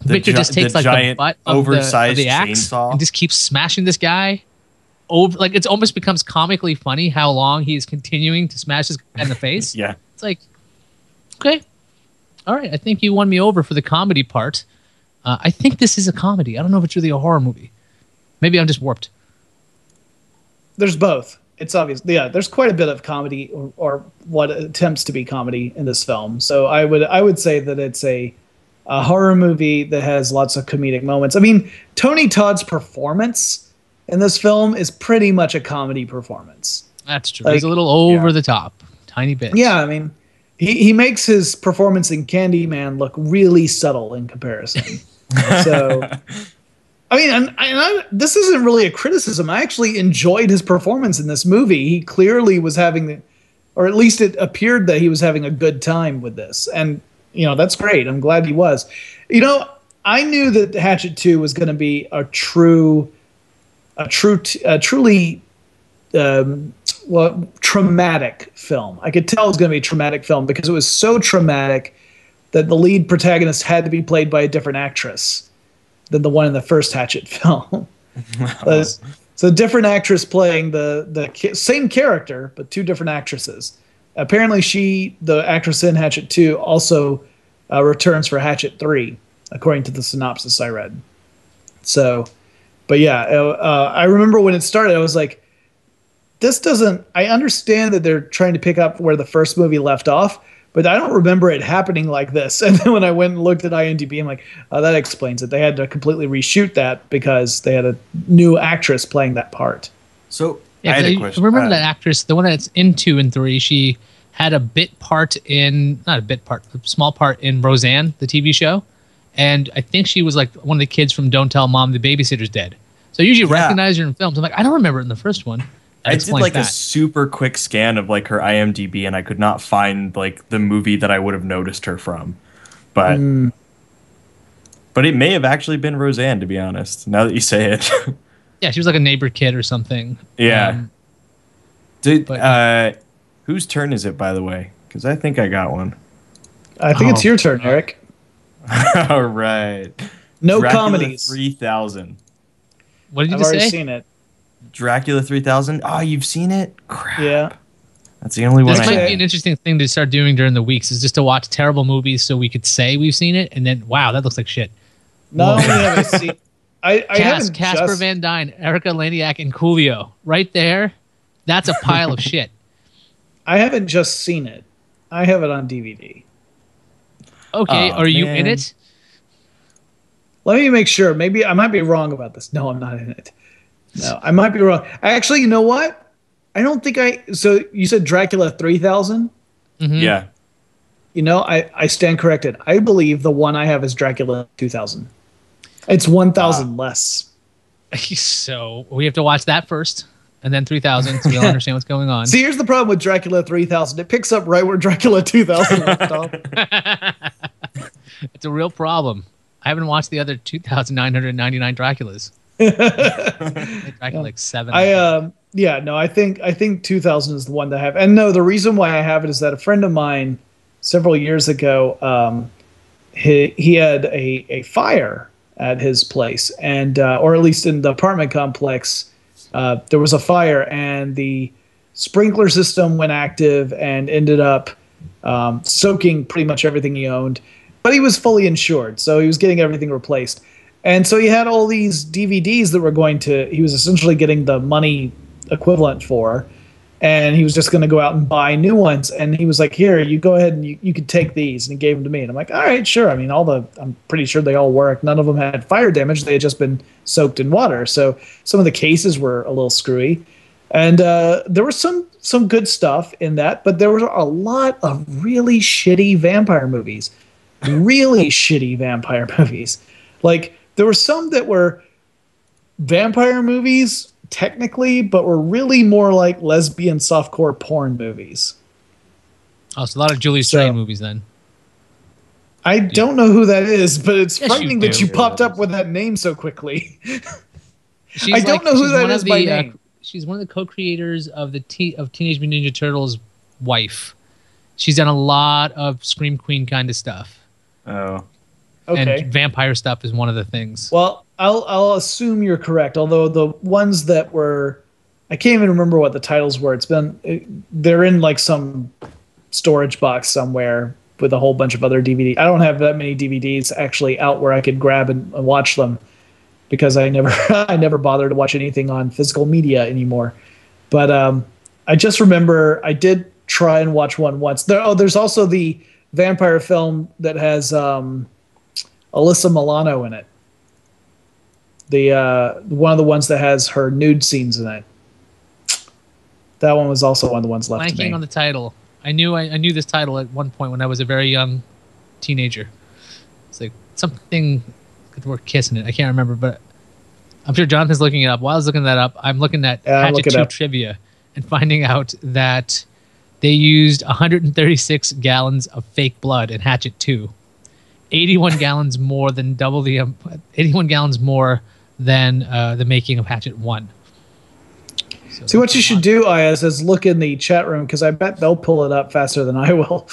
Victor just takes like the butt of the axe chainsaw and just keeps smashing this guy over. Like it almost becomes comically funny how long he's continuing to smash this guy in the face. Yeah, it's like, okay, all right, I think you won me over for the comedy part. I think this is a comedy. I don't know if it's really a horror movie. Maybe I'm just warped. There's both. It's obvious. Yeah, there's quite a bit of comedy or what attempts to be comedy in this film. So I would say that it's a horror movie that has lots of comedic moments. I mean, Tony Todd's performance in this film is pretty much a comedy performance. That's true. He's a little over the top, tiny bit. Yeah, I mean, he makes his performance in Candyman look really subtle in comparison. So, I mean, this isn't really a criticism. I actually enjoyed his performance in this movie. He clearly was having, or at least it appeared that he was having a good time with this. And, that's great. I'm glad he was. I knew that Hatchet 2 was going to be a truly traumatic film. I could tell it was going to be a traumatic film because it was so traumatic that the lead protagonist had to be played by a different actress. than the one in the first Hatchet film. So different actress playing the same character, but two different actresses. Apparently, the actress in Hatchet 2, also returns for Hatchet 3, according to the synopsis I read. So, but yeah, I remember when it started, I was like, this doesn't. I understand that they're trying to pick up where the first movie left off, but I don't remember it happening like this. And then when I went and looked at IMDb, I'm like, oh, that explains it. They had to completely reshoot that because they had a new actress playing that part. So Yeah, I had a question. remember that actress, the one that's in 2 and 3. She had a bit part not a bit part, a small part in Roseanne, the TV show, and I think she was like one of the kids from Don't Tell Mom the Babysitter's Dead. So I usually recognize her in films. I'm like, I don't remember it in the first one. I did like a super quick scan of like her IMDb, and I could not find like the movie that I would have noticed her from, but it may have actually been Roseanne, to be honest. Now that you say it. Yeah, she was like a neighbor kid or something. Yeah. Whose turn is it, by the way? Because I think I got one. I think it's your turn, Eric. All right. No Dracula comedies. 3000. What did you I've just already say? seen it. Dracula 3000. Oh, you've seen it? Crap. Yeah. That's the only one This I might have. be an interesting thing to start doing during the weeks, is just to watch terrible movies so we could say we've seen it, and then, wow, that looks like shit. Not only have I seen, I haven't Casper just, Van Dyne, Erica Laniak, and Coolio. Right there, that's a pile of shit. I haven't just seen it. I have it on DVD. Okay, Aw, are you in man. it? Let me make sure. Maybe I might be wrong about this. No, I'm not in it. No, I might be wrong. Actually, you know what? I don't think so you said Dracula 3000? Yeah. You know, I stand corrected. I believe the one I have is Dracula 2000. It's 1,000 less. So we have to watch that first, and then 3000, so we don't understand what's going on. See, here's the problem with Dracula 3000. It picks up right where Dracula 2000 left off. It's a real problem. I haven't watched the other 2,999 Draculas. Dracula like 7. I think 2000 is the one that I have. And no, the reason why I have it is that a friend of mine several years ago, he had a fire at his place, and or at least in the apartment complex, there was a fire, and the sprinkler system went active and ended up soaking pretty much everything he owned. But he was fully insured, so he was getting everything replaced. And so he had all these DVDs that he was essentially getting the money equivalent for, and he was just going to go out and buy new ones. And he was like, here, you go ahead and you could take these. And he gave them to me. And I'm like, all right, sure. I mean, I'm pretty sure they all work. None of them had fire damage. They had just been soaked in water. So some of the cases were a little screwy. And there was some good stuff in that, but there was a lot of really shitty vampire movies. Really shitty vampire movies. Like, there were some that were vampire movies, technically, but were really more like lesbian softcore porn movies. Oh, so a lot of Julie Strain movies then. I don't know who that is, but it's Yes, frightening you that do. you popped up with that name so quickly. She's I don't know who that is by name. She's one of the co-creators of of Teenage Mutant Ninja Turtles' wife. She's done a lot of Scream Queen kind of stuff. Oh. Okay. And vampire stuff is one of the things. Well, I'll assume you're correct. Although the ones that were, I can't even remember what the titles were. They're in like some storage box somewhere with a whole bunch of other DVDs. I don't have that many DVDs actually out where I could grab and watch them, because I never bothered to watch anything on physical media anymore. But I just remember I did try and watch one once. There's also the vampire film that has Alyssa Milano in it. The one of the ones that has her nude scenes in it. That one was also one of the ones left to me. Blanking on the title. I knew this title at one point when I was a very young teenager. It's like something with the word kiss in it. I can't remember, but I'm sure Jonathan's looking it up. While I was looking that up, I'm looking at Hatchet 2 trivia and finding out that they used 136 gallons of fake blood in Hatchet 2. 81 gallons more than 81 gallons more than the making of Hatchet 1. So see, what you should do, Iyaz, is look in the chat room, because I bet they'll pull it up faster than I will.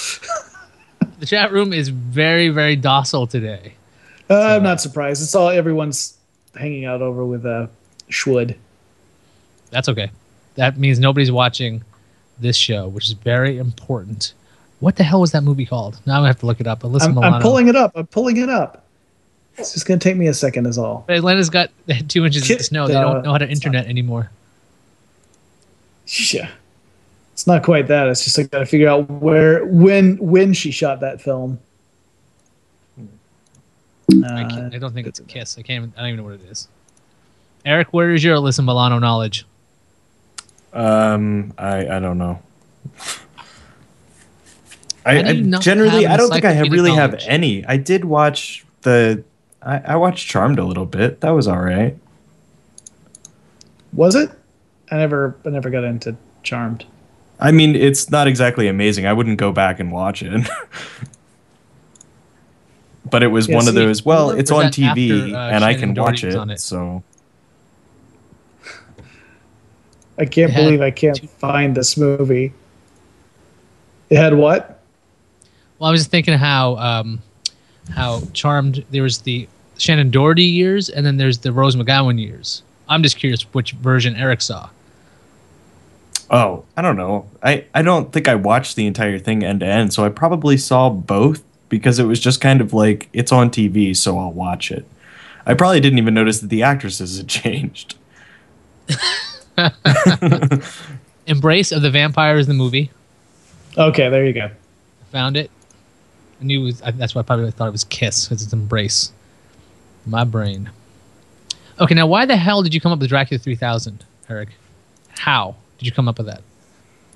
The chat room is very, very docile today. I'm not surprised. It's all everyone's hanging out over with Schwood. That's okay. That means nobody's watching this show, which is very important. What the hell was that movie called? Now I'm gonna have to look it up. Alyssa Milano. I'm pulling it up. It's just gonna take me a second, is all. But Atlanta's got 2 inches of snow. They don't know how to internet anymore. Yeah, it's not quite that. It's just I gotta figure out when she shot that film. I don't think it's a Kiss. I don't even know what it is. Eric, where is your Alyssa Milano knowledge? I don't know. I don't think I really have any. I did watch I watched Charmed a little bit. That was all right. Was it? I never got into Charmed. I mean, it's not exactly amazing. I wouldn't go back and watch it. But it was one of those, well, it's on TV and I can watch it. So I can't believe I can't find this movie. It had what? Well, I was just thinking how Charmed, there was the Shannon Doherty years and then there's the Rose McGowan years. I'm just curious which version Eric saw. Oh, I don't know. I don't think I watched the entire thing end to end, so I probably saw both because it was just kind of like, it's on TV, so I'll watch it. I probably didn't even notice that the actresses had changed. Embrace of the Vampires, the movie. Okay, there you go. Found it. I knew it was, that's why I probably thought it was Kiss, because it's Embrace. My brain. Okay, now why the hell did you come up with Dracula 3000, Eric? How did you come up with that?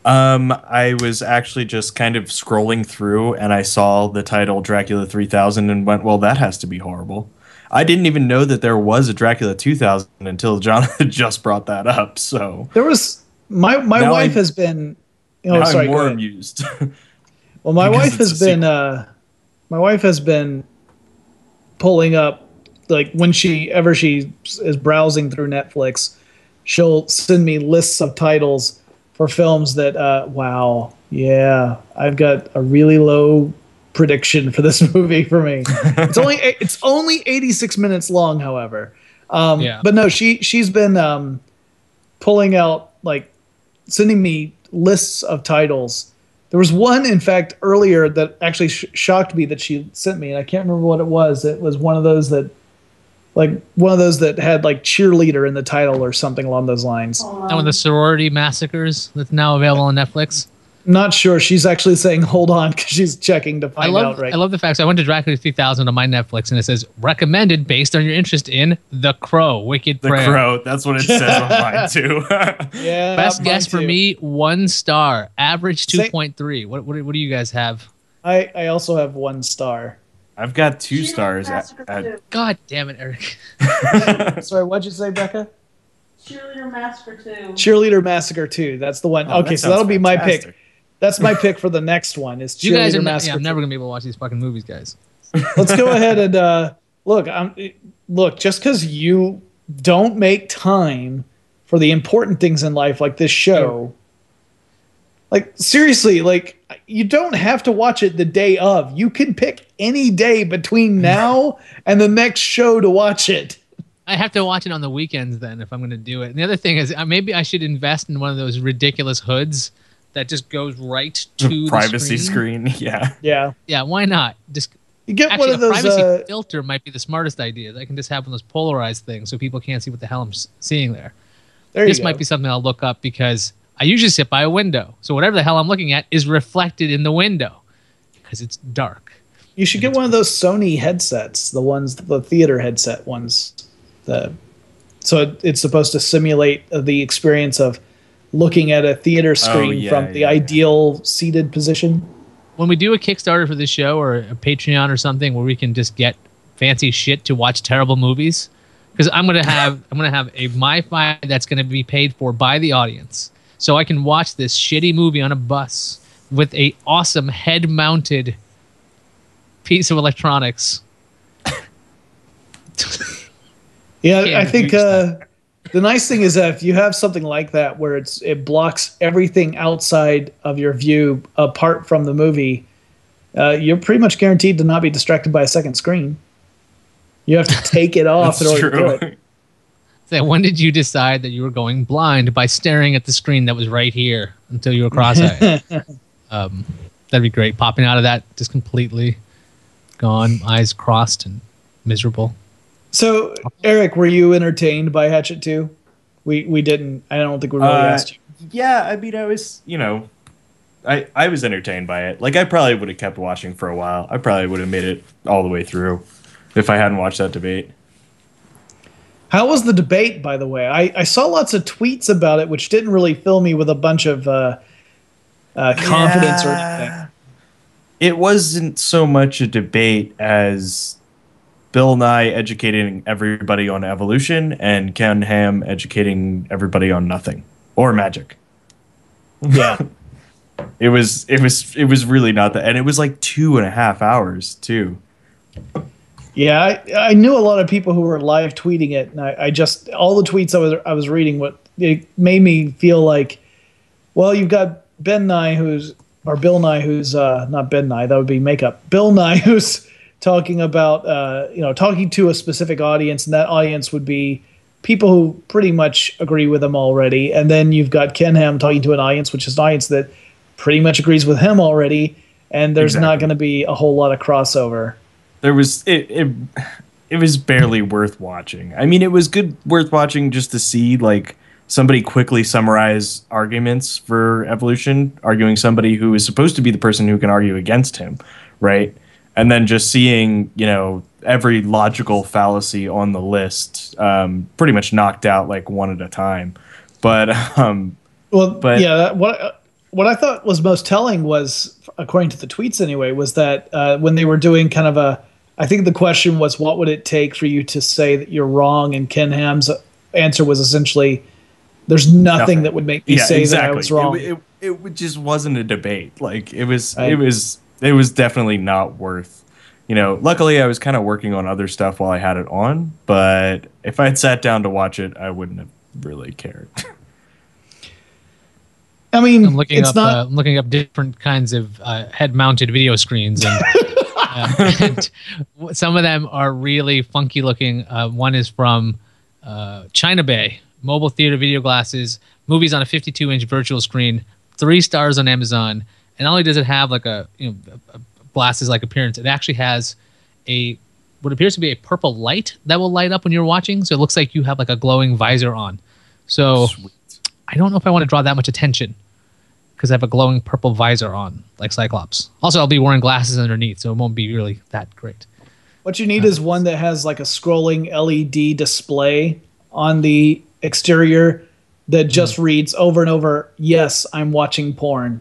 I was actually just kind of scrolling through and I saw the title Dracula 3000 and went, well, that has to be horrible. I didn't even know that there was a Dracula 2000 until Jonathan just brought that up. So there was my wife has been. Now I'm more amused. Well, my wife has been pulling up, like when she is browsing through Netflix, she'll send me lists of titles for films that wow, yeah, I've got a really low prediction for this movie for me. It's only 86 minutes long, however. But no, she's been pulling out, like, sending me lists of titles. There was one, in fact, earlier that actually shocked me that she sent me, and I can't remember what it was. It was one of those that had like cheerleader in the title or something along those lines. That one, the sorority massacres that's now available on Netflix. Not sure. She's actually saying hold on because she's checking to find out. Right. I love the fact. So I went to Dracula 3000 on my Netflix and it says recommended based on your interest in The Crow, Wicked Prayer. The Crow. That's what it says on mine too. Yeah. Best guess for me, 1 star. Average 2.3. What do you guys have? I also have 1 star. I've got 2 stars. God damn it, Eric. Sorry, what'd you say, Becca? Cheerleader Massacre 2. Cheerleader Massacre 2. That's the one. Okay, so that'll be my pick. That's my pick for the next one. Is Cheerleader you guys are Massacre? Yeah, I'm never gonna be able to watch these fucking movies, guys. Let's go ahead and look. Just because you don't make time for the important things in life, like this show, like seriously, like you don't have to watch it the day of. You can pick any day between now and the next show to watch it. I have to watch it on the weekends then if I'm going to do it. And the other thing is maybe I should invest in one of those ridiculous hoods that just goes right to the privacy screen. Yeah. Why not? Just you get one of those. Privacy filter might be the smartest idea. I can just have one of those polarized things so people can't see what the hell I'm seeing there. This might be something I'll look up because I usually sit by a window, so whatever the hell I'm looking at is reflected in the window because it's dark. You should get one of those Sony headsets, the theater headset ones. So it's supposed to simulate the experience of looking at a theater screen from the ideal seated position. When we do a Kickstarter for this show or a Patreon or something where we can just get fancy shit to watch terrible movies, because I'm gonna have a MiFi that's gonna be paid for by the audience, so I can watch this shitty movie on a bus with a awesome head-mounted piece of electronics. Yeah, I think the nice thing is that if you have something like that where it blocks everything outside of your view apart from the movie, you're pretty much guaranteed to not be distracted by a second screen. You have to take it off in That's order to do true. it. So when did you decide that you were going blind by staring at the screen that was right here until you were cross-eyed? That'd be great. Popping out of that just completely gone, eyes crossed and miserable. So, Eric, were you entertained by Hatchet 2? We didn't. I don't think we really asked you. Yeah, I mean, I was, I was entertained by it. Like, I probably would have kept watching for a while. I probably would have made it all the way through if I hadn't watched that debate. How was the debate, by the way? I saw lots of tweets about it, which didn't really fill me with a bunch of confidence or anything. It wasn't so much a debate as Bill Nye educating everybody on evolution and Ken Ham educating everybody on nothing or magic. Yeah. It was really not that, and it was like 2.5 hours too. Yeah, I knew a lot of people who were live tweeting it, and I just all the tweets I was reading, it made me feel like, well, you've got Bill Nye, who's not Ben Nye, that would be makeup. Bill Nye, who's talking about talking to a specific audience, and that audience would be people who pretty much agree with him already, and then you've got Ken Ham talking to an audience, which is an audience that pretty much agrees with him already, and there's not going to be a whole lot of crossover. There was it was barely worth watching. I mean, it was worth watching just to see like somebody quickly summarize arguments for evolution, arguing somebody who is supposed to be the person who can argue against him, right? And then just seeing, every logical fallacy on the list pretty much knocked out like one at a time. But what I thought was most telling was, according to the tweets anyway, was that when they were doing kind of I think the question was, what would it take for you to say that you're wrong? And Ken Ham's answer was essentially, there's nothing that would make me say that I was wrong. It just wasn't a debate. Like it was definitely not worth. Luckily I was kind of working on other stuff while I had it on, but if I had sat down to watch it, I wouldn't have really cared. I mean, I'm looking up different kinds of head-mounted video screens, and some of them are really funky looking. One is from China Bay, mobile theater video glasses, movies on a 52-inch virtual screen, 3 stars on Amazon. And not only does it have like a glasses-like appearance, it actually has what appears to be a purple light that will light up when you're watching. So it looks like you have like a glowing visor on. So Sweet. I don't know if I want to draw that much attention because I have a glowing purple visor on, like Cyclops. Also, I'll be wearing glasses underneath, so it won't be really that great. What you need is one that has like a scrolling LED display on the exterior that just reads over and over, "Yes, I'm watching porn."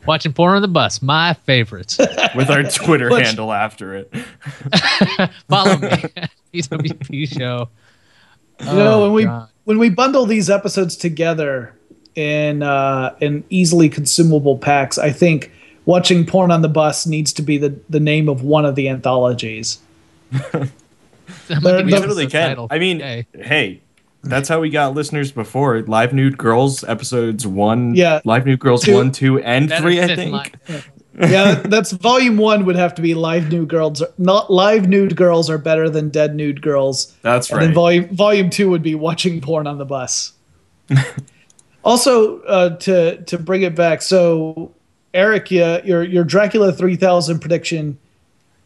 Watching porn on the bus, my favorite. With our Twitter handle after it. Follow me at PWP Show. When we bundle these episodes together in easily consumable packs, I think watching porn on the bus needs to be the name of one of the anthologies. You totally can. I mean, hey, that's how we got listeners before. Live Nude Girls episodes 1, Live Nude Girls 1, 2, and 3, I think. Yeah, that's volume 1 would have to be Live Nude Girls. Not Live Nude Girls are better than Dead Nude Girls. That's right. And then volume 2 would be Watching Porn on the Bus. Also, to bring it back, so Eric, your Dracula 3000 prediction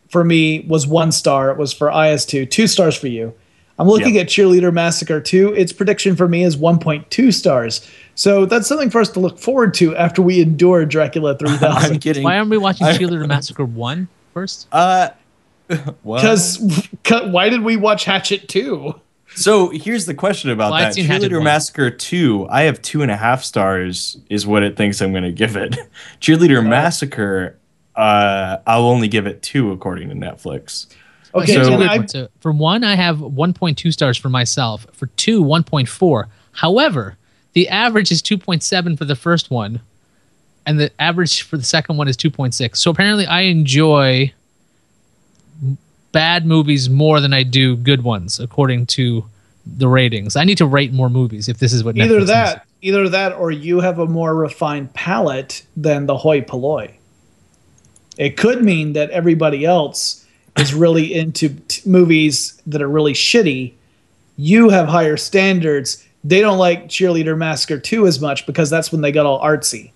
for me was 1 star. It was for Iyaz 2. 2 stars for you. I'm looking at Cheerleader Massacre 2. Its prediction for me is 1.2 stars. So that's something for us to look forward to after we endure Dracula 3000. I'm kidding. Why aren't we watching Cheerleader Massacre 1 first? Because why did we watch Hatchet 2? So here's the question about that. Cheerleader Massacre 2, I have 2.5 stars is what it thinks I'm going to give it. Cheerleader Massacre, I'll only give it 2 according to Netflix. Okay, so for 1, I have 1.2 stars for myself. For 2, 1.4. However, the average is 2.7 for the first one, and the average for the second one is 2.6. So apparently I enjoy bad movies more than I do good ones, according to the ratings. I need to rate more movies if this is what Netflix Either that or you have a more refined palate than the hoi polloi. It could mean that everybody else is really into movies that are really shitty. You have higher standards. They don't like Cheerleader Massacre 2 as much because that's when they got all artsy.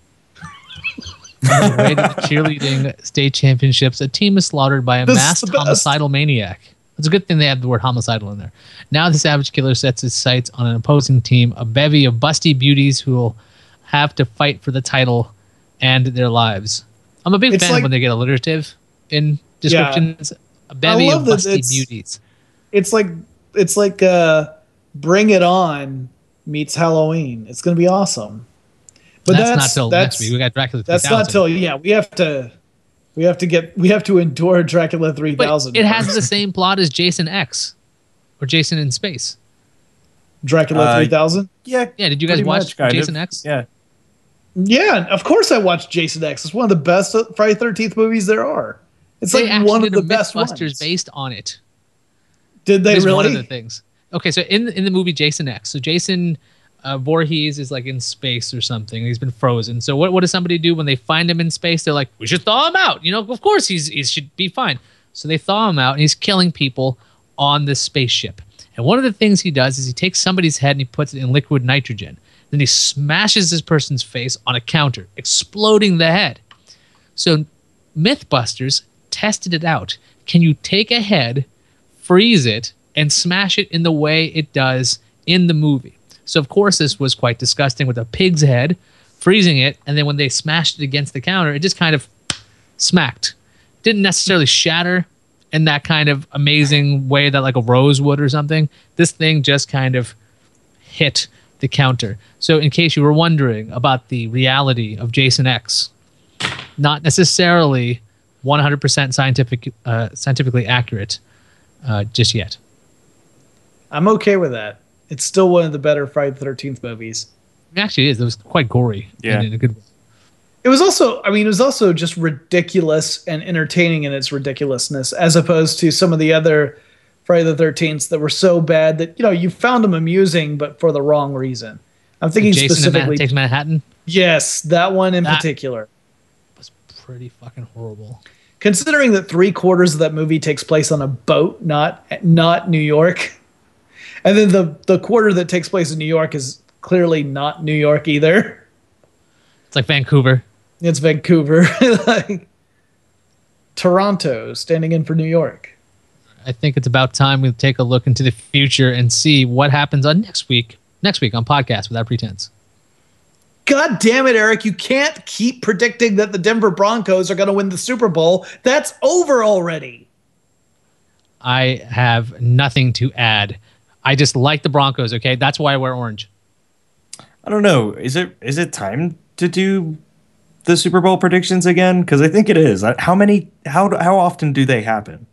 On the way to the cheerleading state championships, a team is slaughtered by a masked homicidal maniac. It's a good thing they have the word homicidal in there. Now the savage killer sets his sights on an opposing team, a bevy of busty beauties who will have to fight for the title and their lives. I'm a big fan when they get alliterative in descriptions. A bevy of busty beauties. It's like Bring It On meets Halloween. It's going to be awesome. But that's not till next week. We got Dracula 3000. That's not till we have to endure Dracula 3000. But it has the same plot as Jason X or Jason in Space. Dracula 3000? Yeah. Did you guys watch Jason X? Yeah. Yeah, of course I watched Jason X. It's one of the best Friday the 13th movies there are. It's like one of the best ones. Based on it. Did they really? One of the things. Okay, so in the movie Jason X, so Jason Voorhees is like in space or something. He's been frozen. So what does somebody do when they find him in space? They're like, we should thaw him out. Of course he should be fine. So they thaw him out, and he's killing people on this spaceship. And one of the things he does is he takes somebody's head and he puts it in liquid nitrogen. Then he smashes this person's face on a counter, exploding the head. So Mythbusters tested it out. Can you take a head, freeze it, and smash it in the way it does in the movie? So, of course, this was quite disgusting with a pig's head, freezing it, and then when they smashed it against the counter, it just kind of smacked. Didn't necessarily shatter in that kind of amazing way that like a rose would or something. This thing just kind of hit the counter. So in case you were wondering about the reality of Jason X, not necessarily 100% scientifically accurate just yet. I'm okay with that. It's still one of the better Friday the 13th movies. It actually is. It was quite gory. Yeah. In a good way. It was also just ridiculous and entertaining in its ridiculousness, as opposed to some of the other Friday the 13th that were so bad that, you found them amusing, but for the wrong reason. I'm thinking Jason specifically Takes Manhattan? Yes, that one in particular. Was pretty fucking horrible. Considering that 3/4 of that movie takes place on a boat, not New York. And then the quarter that takes place in New York is clearly not New York either. It's like Vancouver. It's Vancouver. Like Toronto standing in for New York. I think it's about time we take a look into the future and see what happens on next week on Podcast Without Pretense. God damn it, Eric. You can't keep predicting that the Denver Broncos are going to win the Super Bowl. That's over already. I have nothing to add. I just like the Broncos, okay? That's why I wear orange. I don't know. Is it time to do the Super Bowl predictions again? Because I think it is. How often do they happen?